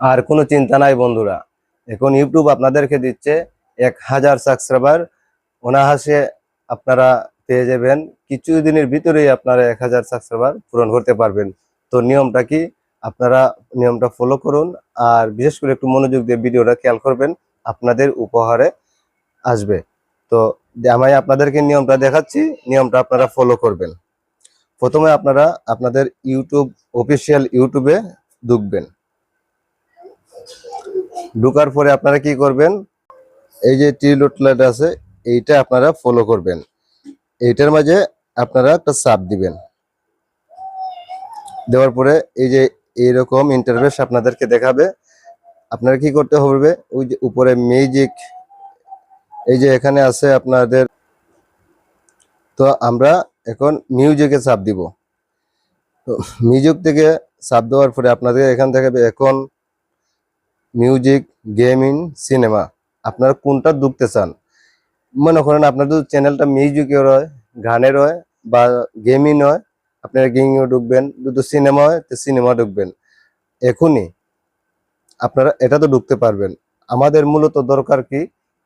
আর কোনো চিন্তা নাই বন্ধুরা, এখন ইউটিউব আপনাদেরকে দিচ্ছে 1000 সাবস্ক্রাইবার অনায়াসে আপনারা পেয়ে যাবেন। কিছু দিনের ভিতরেই আপনারা 1000 সাবস্ক্রাইবার পূরণ করতে পারবেন। তো নিয়মটা কি, আপনারা নিয়মটা ফলো করুন, আর বিশেষ করে একটু মনোযোগ দিয়ে ভিডিওটা খেয়াল করবেন, আপনাদের উপহারে আসবে। তো আমি আপনাদেরকে নিয়মটা দেখাচ্ছি, নিয়মটা আপনারা ফলো করবেন। প্রথমে আপনারা আপনাদের ইউটিউব অফিসিয়াল ইউটিউবে ঢুকবেন। ঢোকার পরে আপনারা কি করবেন, এই যে টিলোটলাইট আছে এইটা আপনারা ফলো করবেন। এইটার মাঝে আপনারা একটা চাপ দিবেন। দেওয়ার পরে এই যে এইরকম ইন্টারফেস আপনাদেরকে দেখাবে। আপনারা কি করতে হবে, ওই যে উপরে মিউজিক, এই যে এখানে আছে আপনাদের, তো আমরা এখন মিউজিকে চাপ দিব। তো মিউজিক থেকে চাপ দেওয়ার পরে আপনাদের এখান থেকে এখন মিউজিক, গেমিং, সিনেমা, আপনারা কোনটা ঢুকতে চান। মনে করেন আপনার যদি চ্যানেলটা মিউজিকের হয়, গানের হয়, বা গেমিং হয়, আপনারা গেমিংও ঢুকবেন। যদি সিনেমা হয় তো সিনেমা ঢুকবেন। এখনই আপনারা এটা তো ঢুকতে পারবেন। আমাদের মূলত দরকার কি,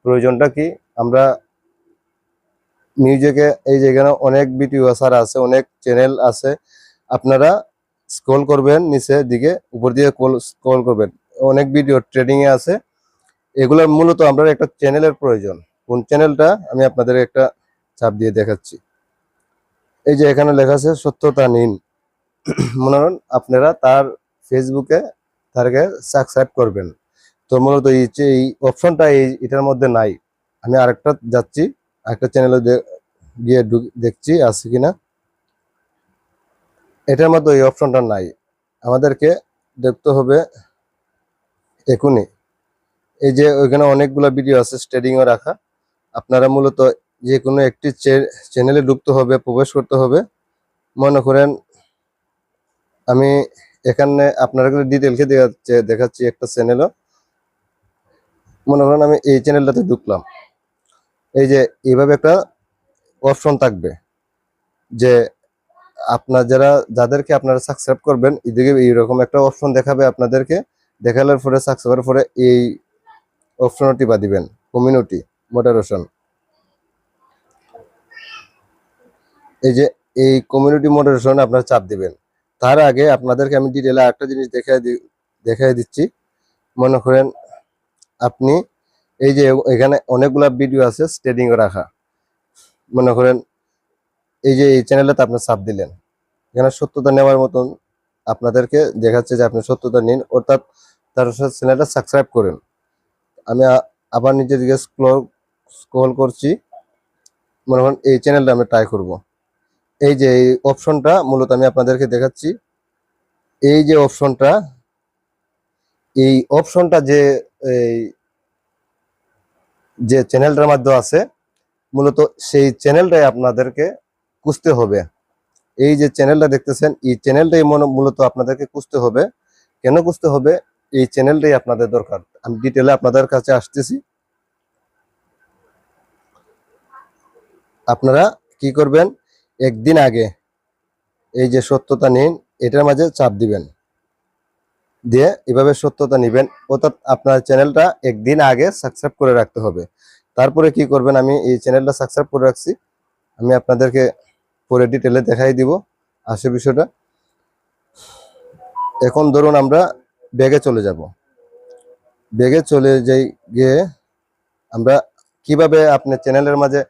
প্রয়োজনটা কি, আমরা মিউজিকে এই যে এখানে অনেক ভিডিও আছে, অনেক চ্যানেল আছে। আপনারা স্ক্রল করবেন নিচের দিকে, উপর দিকে স্ক্রল করবেন, অনেক ভিডিও ট্রেডিং এ আছে। এগুলোর মূলত আমরা একটা চ্যানেলের প্রয়োজন। কোন চ্যানেলটা আমি আপনাদের একটা চাপ দিয়ে দেখাচ্ছি। এই যে এখানে লেখা আছে সত্যতা নিন। মনে করেন আপনারা তার ফেসবুকে তারকে সাবস্ক্রাইব করবেন। তো মূলত এই অপশনটা এটার মধ্যে নাই। আমি আরেকটা যাচ্ছি, আরেকটা চ্যানেলে গিয়ে দেখছি আছে কিনা। এটার মধ্যে এই অপশনটা নাই, আমাদেরকে দেখতে হবে এখনই। এই যে ওইখানে অনেকগুলো ভিডিও আছে ট্রেডিং এ রাখা। আপনারা মূলত যে কোনো একটি চ্যানেলে ঢুকতে হবে, প্রবেশ করতে হবে। মনে করেন আমি এখানে আপনারা ডিটেলকে দেখাচ্ছি একটা চ্যানেলও। মনে করেন আমি এই চ্যানেলটাতে ঢুকলাম। এই যে এইভাবে একটা অপশন থাকবে যে আপনার যাদেরকে আপনারা সাবস্ক্রাইব করবেন, এদিকে এইরকম একটা অপশন দেখাবে আপনাদেরকে। দেখানোর পরে সাবস্ক্রাইবের পরে এই অপশনটি টিপা দিবেন, কমিউনিটি মডারেশন। এই যে এই কমিউনিটি মডারেশন আপনারা চাপ দিবেন। তার আগে আপনাদেরকে আমি ডিটেলে একটা জিনিস দেখাই দিচ্ছি। মনে করেন আপনি এই যে এখানে অনেকগুলা ভিডিও আছে ট্রেডিং এ রাখা। মনে করেন এই যে এই চ্যানেলটাতে আপনি চাপ দিলেন, এখানে সত্যতা নেওয়ার মতন আপনাদেরকে দেখাচ্ছে যে আপনি সত্যতা নিন, অর্থাৎ তার চ্যানেলটা সাবস্ক্রাইব করেন। আমি আবার নিচের দিকে স্ক্রল করছি। মনে করেন এই চ্যানেলটা আমি ট্রাই করব। এই যে এই অপশনটা মূলত আমি আপনাদেরকে দেখাচ্ছি। এই যে অপশনটা, এই অপশনটা এই যে চ্যানেলটার মধ্যে আছে, মূলত সেই চ্যানেলটাই আপনাদেরকে খুঁজতে হবে। এই যে চ্যানেলটা দেখতেছেন, এই চ্যানেলটাই মূলত আপনাদেরকে খুঁজতে হবে। কেন খুঁজতে হবে, এই চ্যানেলটাই আপনাদের দরকার। আমি ডিটেলে আপনাদের কাছে আসতেছি। আপনারা কি করবেন, একদিন আগে এই যে সত্যতা নিন এটার মাঝে চাপ দিবেন, দিয়ে এভাবে সত্যতা নিবেন, অর্থাৎ আপনার চ্যানেলটা একদিন আগে সাবস্ক্রাইব করে রাখতে হবে। তারপরে কি করবেন, আমি এই চ্যানেলটা সাবস্ক্রাইব করে রাখছি, আমি আপনাদেরকে পরে ডিটেলে দেখাই দিব আসে বিষয়টা। এখন ধরুন আমরা ব্যাগে চলে যাব। ব্যাগে চলে যাই, গিয়ে আমরা কিভাবে আপনার চ্যানেলের মাঝে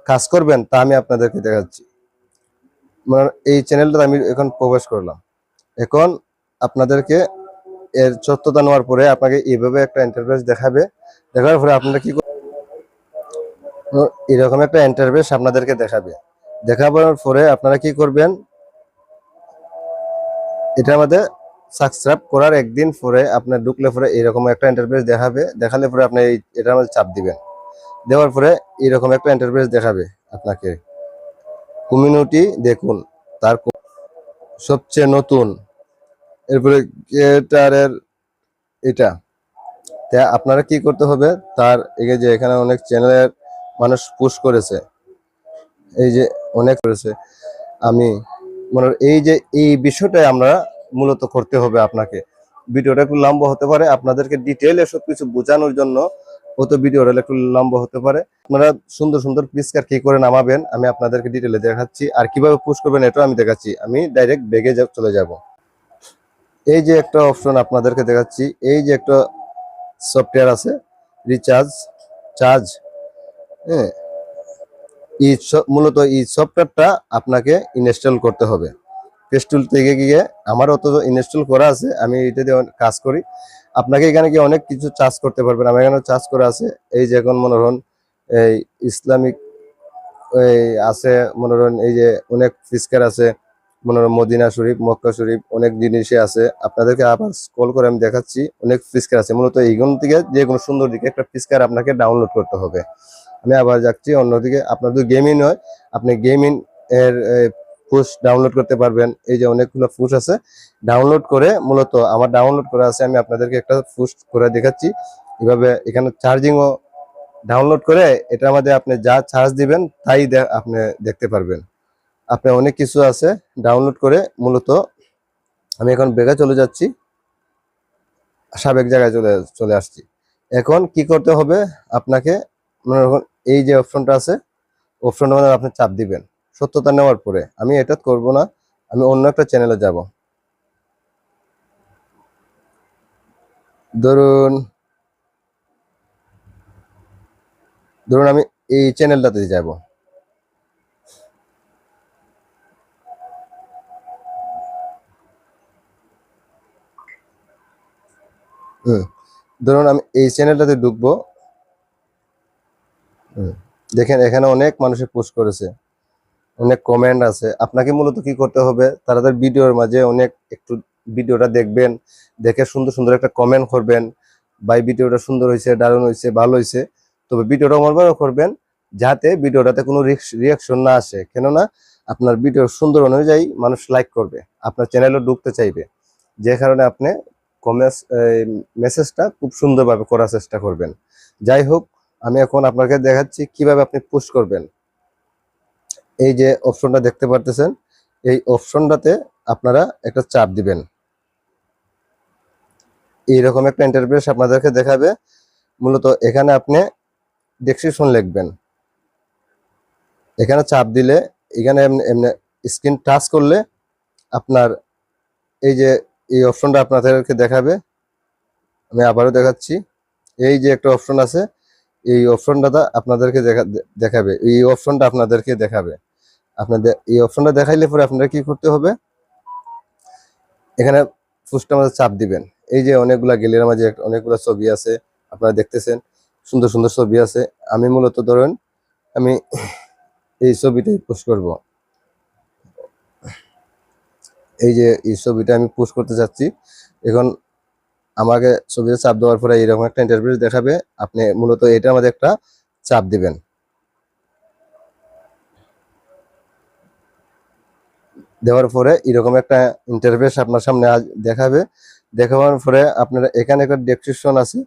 কাজ করবেন তা আমি আপনাদেরকে দেখাচ্ছি। এই চ্যানেলটা আমি এখন প্রবেশ করলাম। এখন আপনাদেরকে এর সত্যতা নেওয়ার পরে আপনাকে এইভাবে একটা ইন্টারফেস দেখাবে। দেখার পরে আপনারা কি এরকম একটা ইন্টারফেস আপনাদেরকে দেখাবে। দেখাবার পরে আপনারা কি করবেন, এটার মধ্যে সাবস্ক্রাইব করার একদিন পরে আপনার ঢুকলে পরে এরকম একটা ইন্টারফেস দেখাবে। দেখালে পরে আপনি এটার মধ্যে চাপ দিবেন। দেওয়ার পরে এরকম একটা ইন্টারফেস দেখাবে আপনাকে, কমিউনিটি দেখুন, তার সবচেয়ে নতুন, এরপরে ক্রিয়েটারের এটা। তা আপনারা কি করতে হবে, তার এই যে এখানে অনেক চ্যানেলের মানুষ পুশ করেছে, এই যে অনেক করেছে। আমি মনে এই যে এই বিষয়টাই আমরা মূলত করতে হবে আপনাকে। ভিডিওটা একটু লম্বা হতে পারে, আপনাদেরকে ডিটেইলে সবকিছু বোঝানোর জন্য হয়তো ভিডিওটা একটু লম্বা হতে পারে। আপনারা সুন্দর সুন্দর পিসকার কি করে নামাবেন আমি আপনাদেরকে ডিটেইলে দেখাচ্ছি, আর কিভাবে পুশ করবেন এটাও আমি দেখাচ্ছি। আমি ডাইরেক্ট ব্যাগে চলে যাব। এই যে একটা অপশন আপনাদেরকে দেখাচ্ছি, এই যে একটা সফটওয়্যার আছে রিচার্জ চার্জ, হ্যাঁ, মূলত এই সফটওয়্যারটা আপনাকে ইনস্টল করতে হবে। প্লে থেকে গিয়ে আমারও তো ইনস্টল করা আছে, আমি এটা দিয়ে কাজ করি। আপনাকে এখানে গিয়ে অনেক কিছু চার্জ করতে পারবেন, আমার এখানে চার্জ করা আছে। এই যে এখন মনে হন এই ইসলামিক এই আছে, মনে হন এই যে অনেক ফিসকার আছে, মনে হন মদিনা শরীফ, মক্কা শরীফ, অনেক জিনিসই আছে। আপনাদেরকে আবার স্ক্রল করে আমি দেখাচ্ছি, অনেক ফিসকার আছে। মূলত এইগুলো থেকে যে কোনো সুন্দর দিকে একটা ফিসকার আপনাকে ডাউনলোড করতে হবে। আমি আবার যাচ্ছি অন্যদিকে। আপনার যদি গেমিং হয়, আপনি গেমিং এর পুশ ডাউনলোড করতে পারবেন। এই যে অনেকগুলো পুশ আছে, ডাউনলোড করে মূলত আমার ডাউনলোড করা আছে, আমি আপনাদেরকে একটা পুশ করে দেখাচ্ছি। এভাবে এখানে চার্জিংও ডাউনলোড করে এটার মধ্যে আপনি যা চার্জ দিবেন তাই আপনি দেখতে পারবেন। আপনার অনেক কিছু আছে ডাউনলোড করে। মূলত আমি এখন বেগে চলে যাচ্ছি, সাবেক জায়গায় চলে চলে আসছি। এখন কি করতে হবে আপনাকে, মনে রাখুন এই যে অপশনটা আছে, অপশনটা মানে আপনি চাপ দিবেন। সত্যতা নেওয়ার পরে আমি এটা করব না, আমি অন্য একটা চ্যানেলে যাব। ধরুন ধরুন আমি এই চ্যানেলটাতে যাব। হুম, ধরুন আমি এই চ্যানেলটাতে ঢুকবো। দেখেন এখানে অনেক মানুষে পোস্ট করেছে, অনেক কমেন্ট আছে। আপনাকে মূলত কি করতে হবে, তাদের ভিডিওর মাঝে অনেক একটু ভিডিওটা দেখবেন, দেখে সুন্দর সুন্দর একটা কমেন্ট করবেন, ভাই ভিডিওটা সুন্দর হয়েছে, দারুণ হয়েছে, ভালো হয়েছে। তবে ভিডিওটা মনে করবেন যাতে ভিডিওটাতে কোনো রিয়াকশন না আসে, কেননা আপনার ভিডিও সুন্দর অনুযায়ী মানুষ লাইক করবে, আপনার চ্যানেলও ঢুকতে চাইবে। যে কারণে আপনি কমেন্টস মেসেজটা খুব সুন্দরভাবে করার চেষ্টা করবেন। যাই হোক, আমি এখন আপনাকে দেখাচ্ছি কিভাবে আপনি পোস্ট করবেন। এই যে অপশনটা দেখতে পারতেছেন, এই অপশনটাতে আপনারা একটা চাপ দিবেন। এইরকম একটা ইন্টারফেস আপনাদেরকে দেখাবে। মূলত এখানে আপনি ডেসক্রিপশন লিখবেন, এখানে চাপ দিলে এখানে এমনি স্ক্রিন টাচ করলে আপনার এই যে এই অপশনটা আপনাদেরকে দেখাবে। আমি আবারও দেখাচ্ছি, এই যে একটা অপশন আছে, এই অপশনটা আপনাদেরকে দেখাবে, এই অপশনটা আপনাদেরকে দেখাবে। আপনাদের এই অপশনটা দেখাইলে পরে আপনারা কি করতে হবে, এখানে পুশটার মধ্যে চাপ দিবেন। এই যে অনেকগুলা গ্যালারির মাঝে অনেকগুলো ছবি আছে, আপনারা দেখতেছেন সুন্দর সুন্দর ছবি আছে। আমি মূলত ধরেন আমি এই ছবিটাই পোস্ট করব। এই যে এই ছবিটা আমি পোস্ট করতে চাচ্ছি। এখন আমাকে ছবিতে চাপ দেওয়ার পরে এরকম একটা ইন্টারফেস দেখাবে। আপনি মূলত এটার মধ্যে একটা চাপ দিবেন। দেওয়ার পরে এরকম একটা ইন্টারফেস আপনার সামনে দেখাবে। দেখানোর পরে আপনারা এখানে একটা ডেসক্রিপশন আছে,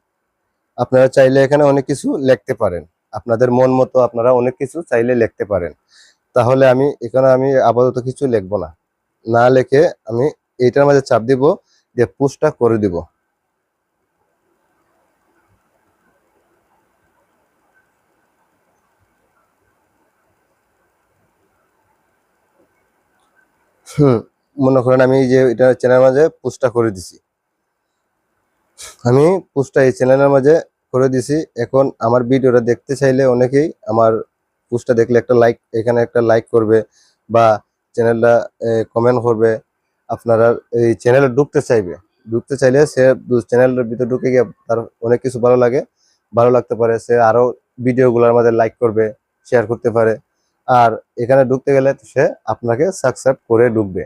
আপনারা চাইলে এখানে অনেক কিছু লিখতে পারেন, আপনাদের মন মতো আপনারা অনেক কিছু চাইলে লিখতে পারেন। তাহলে আমি আপাতত কিছু লিখবো না, না লিখে আমি এইটার মাঝে চাপ দিব, দিয়ে পুশটা করে দিব। হুম, মনে করেন আমি এই যে এটা চ্যানেলের মাঝে পুশটা করে দিছি, আমি পুশটা এই চ্যানেলের মাঝে করে দিছি। এখন আমার ভিডিওটা দেখতে চাইলে অনেকেই আমার পুশটা দেখলে একটা লাইক, এখানে একটা লাইক করবে বা চ্যানেলটা কমেন্ট করবে। আপনারা এই চ্যানেলে ঢুকতে চাইলে সে চ্যানেলের ভিতরে ঢুকে গিয়ে তার অনেক কিছু ভালো লাগতে পারে, সে আরো ভিডিওগুলোর মধ্যে লাইক করবে, শেয়ার করতে পারে। আর এখানে ঢুকতে গেলে সে আপনাকে সাবস্ক্রাইব করে ঢুকবে।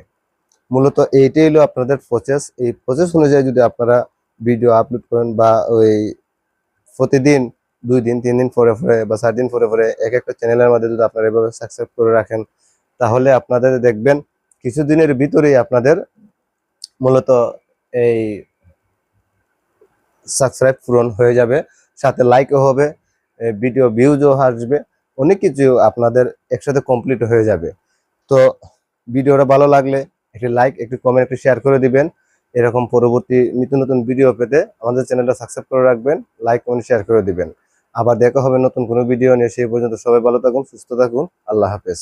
মূলত এইটাই হলো আপনাদের প্রসেস। এই প্রসেস অনুযায়ী যদি আপনারা ভিডিও আপলোড করেন বা ওই প্রতিদিন 2 দিন 3 দিন পরে পরে বা 4 দিন পরে পরে এক একটা চ্যানেলের মধ্যে যদি আপনারা এভাবে সাবস্ক্রাইব করে রাখেন, তাহলে আপনাদের দেখবেন কিছুদিনের ভিতরেই আপনাদের মূলত এই সাবস্ক্রাইব পূরণ হয়ে যাবে, সাথে লাইকও হবে, ভিডিও ভিউজও আসবে, অনেক কিছু আপনাদের একসাথে কমপ্লিট হয়ে যাবে। তো ভিডিওটা ভালো লাগলে একটি লাইক, একটি কমেন্ট, একটি শেয়ার করে দিবেন। এরকম পরবর্তী নিত্য নতুন ভিডিও পেতে আমাদের চ্যানেলটা সাবস্ক্রাইব করে রাখবেন, লাইক কমেন্ট শেয়ার করে দিবেন। আবার দেখা হবে নতুন কোনো ভিডিও নিয়ে। সেই পর্যন্ত সবাই ভালো থাকুন, সুস্থ থাকুন। আল্লাহ হাফেজ।